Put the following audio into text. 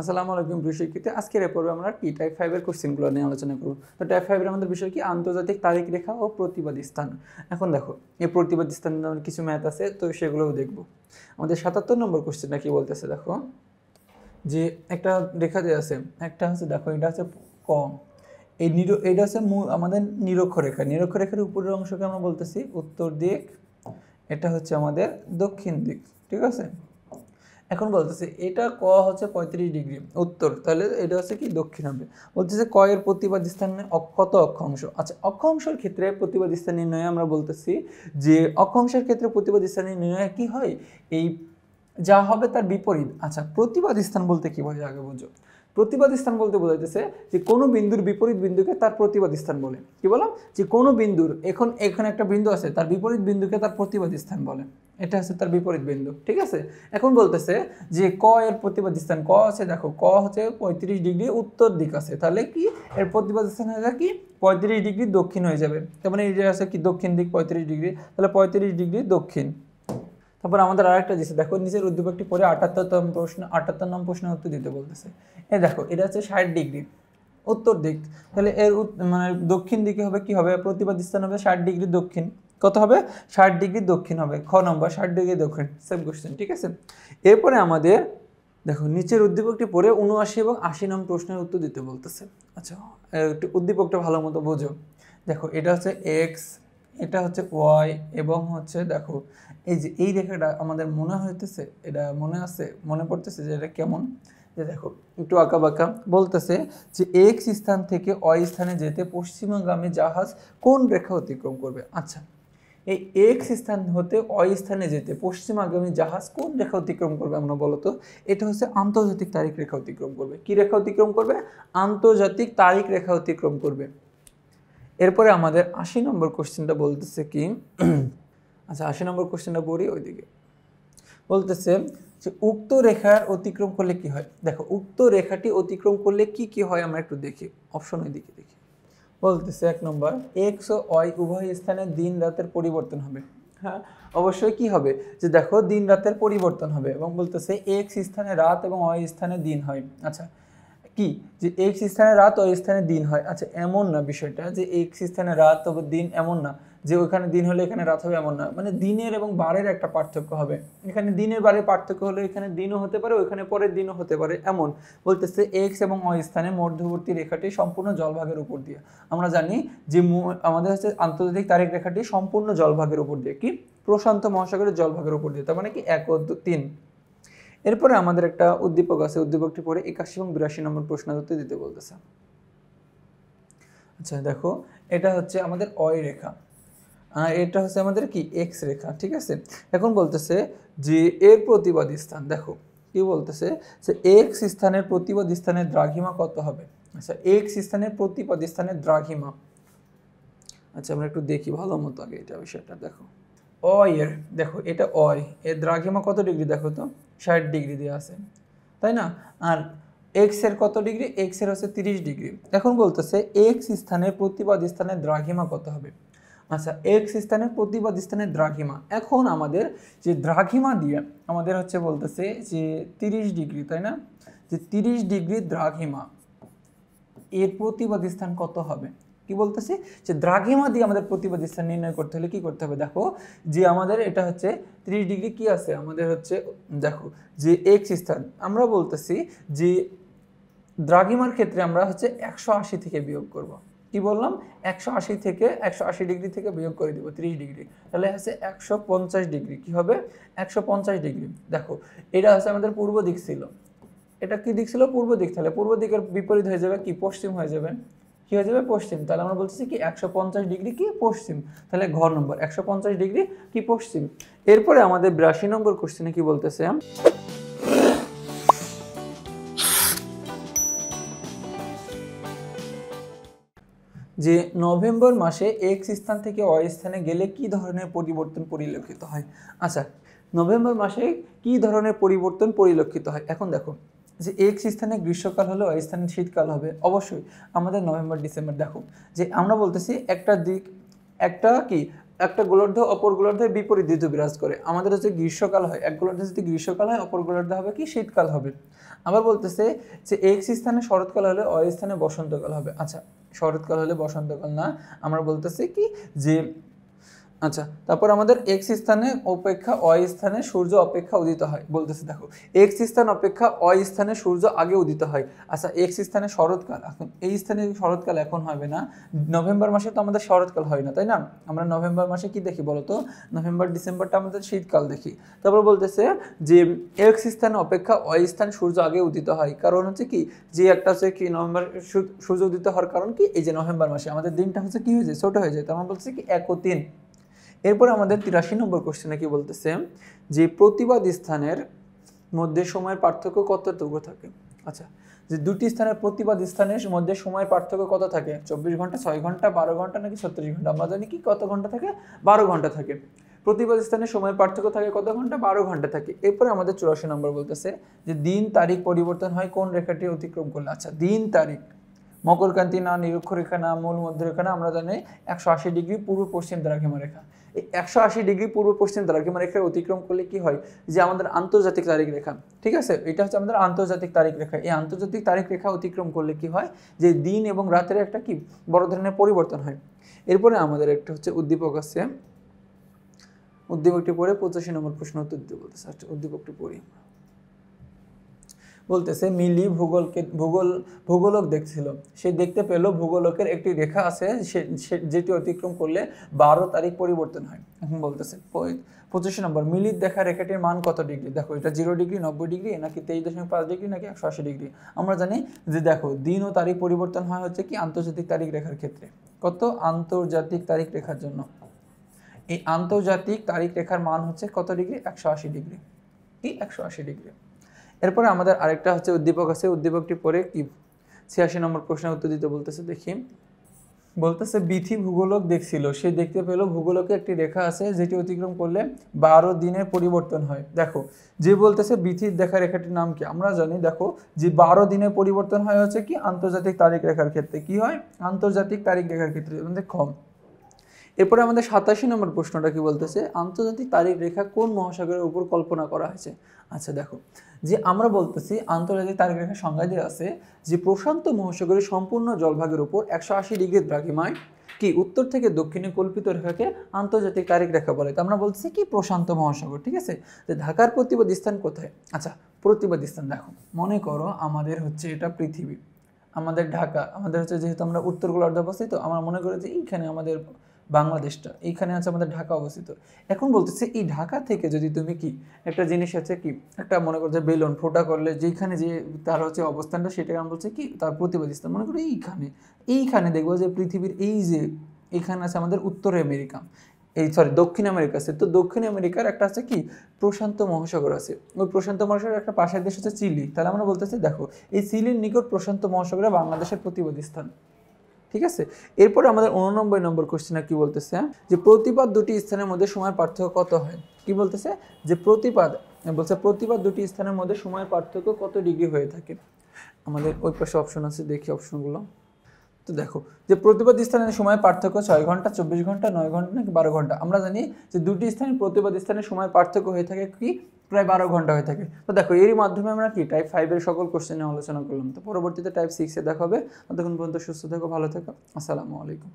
আসসালামু আলাইকুম প্রিয় শিক্ষার্থী, আজকের এই পর্বে আমরা কি টাইপ 5 এর কোশ্চেনগুলো নিয়ে আলোচনা করব। তো টাইপ 5 এর আমাদের বিষয় কি আন্তর্জাতিক তারিখ রেখা ও প্রতিবাদী স্থান। এখন দেখো এই প্রতিবাদী স্থানে আমাদের কিছু ম্যাথ আছে, তো সেগুলোও দেখব। আমাদের 77 নম্বর কোশ্চেনটা কি বলতেছে দেখো, যে একটা রেখা যে আছে, একটা হচ্ছে দেখো এটা হচ্ছে ক, এইটা হচ্ছে আমাদের নিরক্ষরেখা। নিরক্ষরেখার উপরের অংশকে আমরা বলতেছি উত্তর দিক, এটা হচ্ছে আমাদের দক্ষিণ দিক, ঠিক আছে। এখন বলতেছে এটা ক হচ্ছে 35 ডিগ্রি উত্তর, তাহলে এটা হচ্ছে কি দক্ষিণ হবে। বলতেছে ক এর প্রতিবাদী স্থানে কত অক্ষাংশ। আচ্ছা, অক্ষাংশের ক্ষেত্রে প্রতিবাদী স্থান নির্ণয়ে আমরা বলতেছি যে অক্ষাংশের ক্ষেত্রে প্রতিবাদী স্থান নির্ণয়ে কি হয়, এই যা হবে তার বিপরীত। আচ্ছা, প্রতিবাদী স্থান বলতে কি বোঝায় আগে বুঝো। প্রতিবাদী স্থান বলতে বোঝাইতেছে যে কোনো বিন্দুর বিপরীত বিন্দুকে তার প্রতিবাদী স্থান বলে। কি বললাম, যে কোনো বিন্দুর এখানে একটা বিন্দু আছে, তার বিপরীত বিন্দুকে তার প্রতিবাদী স্থান বলে। এটা হচ্ছে তার বিপরীত বিন্দু, ঠিক আছে। এখন বলতেছে যে ক এর প্রতিবাদী স্থান, ক আছে দেখো, ক হচ্ছে 35 ডিগ্রি উত্তর দিক আছে, তাহলে কি এর প্রতিবাদী স্থান হয়ে যায় কি 35 ডিগ্রি দক্ষিণ হয়ে যাবে। তার মানে এই যে আছে কি দক্ষিণ দিক 35 ডিগ্রি, তাহলে 35 ডিগ্রি দক্ষিণ। তারপর আমাদের আরেকটা দিচ্ছে দেখো, নিচের উদ্দীপকটি পরে 78 নম্বর প্রশ্নের উত্তর দিতে বলতেছে। এই দেখো এটা হচ্ছে 60 ডিগ্রি উত্তর দিক, তাহলে এর মানে দক্ষিণ দিকে হবে কি হবে, প্রতিবাদী স্থান হবে 60 ডিগ্রি দক্ষিণ। কত হবে, 60 ডিগ্রি দক্ষিণ হবে। খ নম্বর 60 ডিগ্রি দক্ষিণ, সেম কোশ্চেন, ঠিক আছে। এরপরে আমাদের দেখো নিচের উদ্দীপকটি পড়ে 79 এবং 80 নম্বর প্রশ্নের উত্তর দিতে বলতেছে। আচ্ছা, একটু উদ্দীপকটা ভালো মতো বোঝো। দেখো এটা হচ্ছে এক্স, এটা হচ্ছে ওয়াই, এবং হচ্ছে দেখো এই যে এই রেখাটা আমাদের মনে হইতেছে, এটা মনে পড়তেছে যে এটা কেমন, যে দেখো একটু আঁকা বাঁকা। বলতেছে যে এক্স স্থান থেকে ওয়াই স্থানে যেতে পশ্চিমগামী জাহাজ কোন রেখা অতিক্রম করবে। আচ্ছা, এই এক্স স্থান হতে ওয়াই স্থানে যেতে পশ্চিমাগামী জাহাজ কোন রেখা অতিক্রম করবে আমরা বলতো। এটা হচ্ছে আন্তর্জাতিক তারিখ রেখা অতিক্রম করবে। কি রেখা অতিক্রম করবে, আন্তর্জাতিক তারিখ রেখা অতিক্রম করবে। এরপরে আমাদের 80 নম্বর কোশ্চেনটা বলতেছে কি, আচ্ছা 80 নম্বর কোশ্চেনটা পড়ি, ওইদিকে বলতেছে যে উক্ত রেখার অতিক্রম করলে কি হয়। দেখো উক্ত রেখাটি অতিক্রম করলে কি কি হয় আমরা একটু দেখি, অপশন ওইদিকে দেখি। বলতেছে 1 নম্বর, এক্স ও ওয়াই উভয় স্থানে দিন রাতের পরিবর্তন হবে। হ্যাঁ, অবশ্যই কি হবে, যে দেখো দিন রাতের পরিবর্তন হবে, এবং বলতেছে এক্স স্থানে রাত এবং ওয়াই স্থানে দিন হয়। আচ্ছা, কি যে এক্স স্থানে রাত ওই স্থানে দিন হয়। আচ্ছা, এমন না বিষয়টা যে এক্স স্থানে রাত তবে দিন, এমন না যে ওখানে দিন হলে এখানে রাত হবে, এমন না। মানে দিনের এবং বারের একটা পার্থক্য হবে। এখানে দিনের বারের পার্থক্য হলে এখানে দিনও হতে পারে, ওইখানে পরের দিনও হতে পারে, এমন। বলতেছে এক্স এবং ওয়াই স্থানে মধ্যবর্তী রেখাটি সম্পূর্ণ জলভাগের উপর দিয়ে। আমরা জানি যে আমাদের হচ্ছে আন্তর্জাতিক তারিখ রেখাটি সম্পূর্ণ জলভাগের উপর দিয়ে, কি প্রশান্ত মহাসাগরের জলভাগের উপর দিয়ে, তার মানে কি 1 ও 3। এরপরে আমাদের একটা উদ্দীপক আছে, উদ্দীপকটি পরে 81 এবং 82 নম্বর প্রশ্ন উত্তর দিতে বলতেছে। আচ্ছা দেখো, এটা হচ্ছে আমাদের ওয়াই রেখা, আর এটা হচ্ছে আমাদের কি এক্স রেখা, ঠিক আছে। এখন বলতেছে যে এর প্রতিবাদী স্থান, দেখো কি বলতেছে যে এক্স স্থানের প্রতিবাদী স্থানের দ্রাঘিমা কত হবে। আচ্ছা, এক্স স্থানের প্রতিবাদী স্থানের দ্রাঘিমা, আচ্ছা আমরা একটু দেখি ভালো মতো আগে এটা বিষয়টা। দেখো ওয়াই এর, দেখো এটা ওয়াই এর দ্রাঘিমা কত ডিগ্রি, দেখো তো 60 ডিগ্রি দিয়ে আছে, তাই না। আর এক্স এর কত ডিগ্রি, এক্স এর হচ্ছে 30 ডিগ্রি। এখন বলতেছে এক্স স্থানের প্রতিবাদী স্থানের দ্রাঘিমা কত হবে। আচ্ছা, এক্স স্থানের প্রতিবাদী স্থানের দ্রাঘিমা, এখন আমাদের যে দ্রাঘিমা দিয়ে আমাদের হচ্ছে বলতেছে যে 30 ডিগ্রি, তাই না, যে 30 ডিগ্রি দ্রাঘিমা এর প্রতিবাদী স্থান কত হবে। কি বলতেছি, যে দ্রাঘিমা দিয়ে আমাদের প্রতিবাদী স্থান নির্ণয় করতে হলে কি করতে হবে, দেখো যে আমাদের এটা হচ্ছে 30 ডিগ্রি কি আছে আমাদের হচ্ছে, দেখো যে এক্স স্থান আমরা বলতেছি যে দ্রাঘিমার ক্ষেত্রে আমরা হচ্ছে 180 থেকে বিয়োগ করব। কি বললাম, 180 থেকে 180 ডিগ্রি থেকে বিয়োগ করে দিব 30 ডিগ্রি, তাহলে হচ্ছে 150 ডিগ্রি। কি হবে, 150 ডিগ্রি। দেখো এটা হচ্ছে আমাদের পূর্ব দিক ছিল, এটা কি দিক ছিল, পূর্ব দিক, তাহলে পূর্ব দিকের বিপরীত হয়ে যাবে কি, পশ্চিম হয়ে যাবে। কি হয়ে যাবে, পশ্চিম। তাহলে আমরা বলতেছি কি 150 ডিগ্রি কি পশ্চিম, তাহলে ঘ নম্বর 150 ডিগ্রি কি পশ্চিম। এরপরে আমাদের 82 নম্বর কোশ্চেনে কি বলতেছে, যে নভেম্বর মাসে এক্স স্থান থেকে ওয়াই স্থানে গেলে কি ধরনের পরিবর্তন পরিলক্ষিত হয়। আচ্ছা, নভেম্বর মাসে কি ধরনের পরিবর্তন পরিলক্ষিত হয়। এখন দেখো যে এক্স স্থানে গ্রীষ্মকাল হলে ওয়াই স্থানে শীতকাল হবে, অবশ্যই আমাদের নভেম্বর ডিসেম্বর। দেখো যে আমরা বলতেছি একটা দিক, একটা কি একটা গোলার্ধ অপর গোলার্ধের বিপরীত ঋতু বিরাজ করে। আমাদের হচ্ছে গ্রীষ্মকাল হয়, এক গোলার্ধে যদি গ্রীষ্মকাল হয় অপর গোলার্ধে হবে কি শীতকাল হবে। আবার বলতেছে যে এক্স স্থানে শরৎকাল হলে অয় স্থানে বসন্তকাল হবে। আচ্ছা, শরৎকাল হলে বসন্তকাল না, আমরা বলতেছি কি যে আচ্ছা, তারপর আমাদের এক্স স্থানে অপেক্ষা অয় স্থানে সূর্য অপেক্ষা উদিত হয়। বলতেছে দেখো এক্স স্থান অপেক্ষা অয় স্থানে সূর্য আগে উদিত হয়। আচ্ছা, এক্স স্থানে শরৎকাল, এখন এই স্থানে শরৎকাল এখন হবে না, নভেম্বর মাসে তো আমাদের শরৎকাল হয় না, তাই না? আমরা নভেম্বর মাসে কি দেখি বলতো, নভেম্বর ডিসেম্বরটা আমাদের শীতকাল দেখি। তারপর বলতেছে যে এক্স স্থানে অপেক্ষা অয় স্থানে সূর্য আগে উদিত হয়, কারণ হচ্ছে কি যে একটা হচ্ছে কি নভেম্বর সূর্য উদিত হওয়ার কারণ কি, এই যে নভেম্বর মাসে আমাদের দিনটা হচ্ছে কি হয়ে যায়, ছোট হয়ে যায়, তার বলতেছে কি 1 ও 3। এরপরে আমাদের 83 নম্বর কোশ্চেনে কি বলতেছে যে প্রতিবাদ স্থানের মধ্যে সময়ের পার্থক্য কতটুকু থাকে। আচ্ছা, যে দুটি স্থানের প্রতিবাদ স্থানের মধ্যে সময়ের পার্থক্য কত থাকে, 24 ঘন্টা, 6 ঘন্টা, 12 ঘন্টা নাকি 36 ঘন্টা? আমরা জানি কি কত ঘন্টা থাকে, 12 ঘন্টা থাকে। প্রতিবাদ স্থানের সময়ের পার্থক্য থাকে কত ঘন্টা, 12 ঘন্টা থাকে। এরপরে আমাদের 84 নম্বর বলতেছে যে দিন তারিখ পরিবর্তন হয় কোন রেখাটি অতিক্রম করলে। আচ্ছা, দিন তারিখ মকরকান্তি না, নিরক্ষরেখা না, মূল মধ্যরেখা না, আমরা জানি 180 ডিগ্রি পূর্ব পশ্চিম দ্রাঘিমা রেখা। এই 180 ডিগ্রি পূর্ব পশ্চিম দ্রাঘিমা রেখা অতিক্রম করলে কি হয়, যে আমাদের আন্তর্জাতিক তারিখ রেখা, ঠিক আছে, এটা হচ্ছে আমাদের আন্তর্জাতিক তারিখ রেখা। এই আন্তর্জাতিক তারিখ রেখা অতিক্রম করলে কি হয়, যে দিন এবং রাতের একটা কি বড় ধরনের পরিবর্তন হয়। এরপরে আমাদের একটা হচ্ছে উদ্দীপক আছে, উদ্দীপকটি পড়ে 85 নম্বর প্রশ্ন উত্তর দিতে বলতেছে। আচ্ছা, উদ্দীপকটি পড়ি। বলতেছে মিলি ভূগোলক দেখছিল, সে দেখতে পেল ভূগোলকের একটি রেখা আছে যেটি অতিক্রম করলে 12 তারিখ পরিবর্তন হয়। এখন বলতেছে 25 নম্বর, মিলির দেখা রেখাটির মান কত ডিগ্রি। দেখো এটা 0 ডিগ্রি, 90 ডিগ্রি নাকি 23.5 ডিগ্রি নাকি 180 ডিগ্রি। আমরা জানি যে দেখো দিন ও তারিখ পরিবর্তন হয় হচ্ছে কি আন্তর্জাতিক তারিখ রেখার ক্ষেত্রে। কত, আন্তর্জাতিক তারিখ রেখার জন্য এই আন্তর্জাতিক তারিখ রেখার মান হচ্ছে কত ডিগ্রি, 180 ডিগ্রি, কি 180 ডিগ্রি। এরপরে আমাদের আরেকটা হচ্ছে উদ্দীপক আছে, উদ্দীপকটি পরে কি 86 নম্বর প্রশ্নের উত্তর দিতে বলতেছে। দেখি, বলতেছে বিথি ভূগোলক দেখছিল, সে দেখতে পেল ভূগোলকে একটি রেখা আছে যেটি অতিক্রম করলে 12 দিনের পরিবর্তন হয়। দেখো যে বলতেছে বিথির দেখা রেখাটির নাম কি, আমরা জানি দেখো যে 12 দিনের পরিবর্তন হয় হচ্ছে কি আন্তর্জাতিক তারিখ রেখার ক্ষেত্রে। কি হয়, আন্তর্জাতিক তারিখ রেখার ক্ষেত্রে আমাদের কম। এরপরে আমাদের 87 নম্বর প্রশ্নটা কি বলতেছে, আন্তর্জাতিক তারিখ রেখা কোন মহাসাগরের উপর কল্পনা করা হয়েছে। আচ্ছা দেখো, যে আমরা বলতেছি আন্তর্জাতিক তারিখ রেখার সংজ্ঞা দিয়ে আছে যে প্রশান্ত মহাসাগরের সম্পূর্ণ জলভাগের উপর 180 ডিগ্রি দ্রাঘিমায় কি উত্তর থেকে দক্ষিণে কল্পিত রেখাকে আন্তর্জাতিক তারিখ রেখা বলে। তো আমরা বলতেছি কি প্রশান্ত মহাসাগর, ঠিক আছে। যে ঢাকার প্রতিবাদ স্থান কোথায়। আচ্ছা, প্রতিবাদ স্থান দেখো, মনে করো আমাদের হচ্ছে এটা পৃথিবী, আমাদের ঢাকা, আমাদের হচ্ছে যেহেতু আমরা উত্তর গোলার্ধে অবস্থিত, আমরা মনে করি যে এইখানে আমাদের বাংলাদেশটা, এইখানে আছে আমাদের ঢাকা অবস্থিত। এখন বলতেছে এই ঢাকা থেকে যদি তুমি কি একটা জিনিস আছে কি একটা মনে করো যে বেলুন ফোটা করলে যেইখানে যে তার হচ্ছে অবস্থানটা, সেটাকে আমরা বলছি কি তার প্রতিবাদ স্থান। মনে করো এইখানে দেখবো যে পৃথিবীর এই যে এইখানে আছে আমাদের উত্তর আমেরিকা, দক্ষিণ আমেরিকা আছে, তো দক্ষিণ আমেরিকার একটা আছে কি প্রশান্ত মহাসাগর আছে, ওই প্রশান্ত মহাসাগরের একটা পাশের দেশ হচ্ছে চিলি। তাহলে আমরা বলতেছি দেখো এই চিলির নিকট প্রশান্ত মহাসাগরে বাংলাদেশের প্রতিবাদী স্থান, ঠিক আছে। এরপরে আমাদের 89 নম্বর কোশ্চেনে কি বলতেছে, যে প্রতিপাদ দুটি স্থানের মধ্যে সময় পার্থক্য কত হয়। কি বলতেছে, যে প্রতিপাদ দুটি স্থানের মধ্যে সময় পার্থক্য কত ডিগ্রি হয়ে থাকে। আমাদের ওই পাশে অপশন আছে, দেখি অপশনগুলো। তো দেখো যে প্রতিবাদ স্থানের সময় পার্থক্য 6 ঘন্টা, 24 ঘন্টা, 9 ঘন্টা নাকি 12 ঘন্টা। আমরা জানি যে দুটি স্থানের প্রতিবাদ স্থানের সময় পার্থক্য হয়ে থাকে কি প্রায় 12 ঘন্টা হয়ে থাকে। তো দেখো এরই মাধ্যমে আমরা কি টাইপ 5 এর সকল কোশ্চেন নিয়ে আলোচনা করলাম। তো পরবর্তীতে টাইপ 6 এ দেখা হবে। ততক্ষণ পর্যন্ত সুস্থ থেকো, ভালো থেকো, আসসালামু আলাইকুম।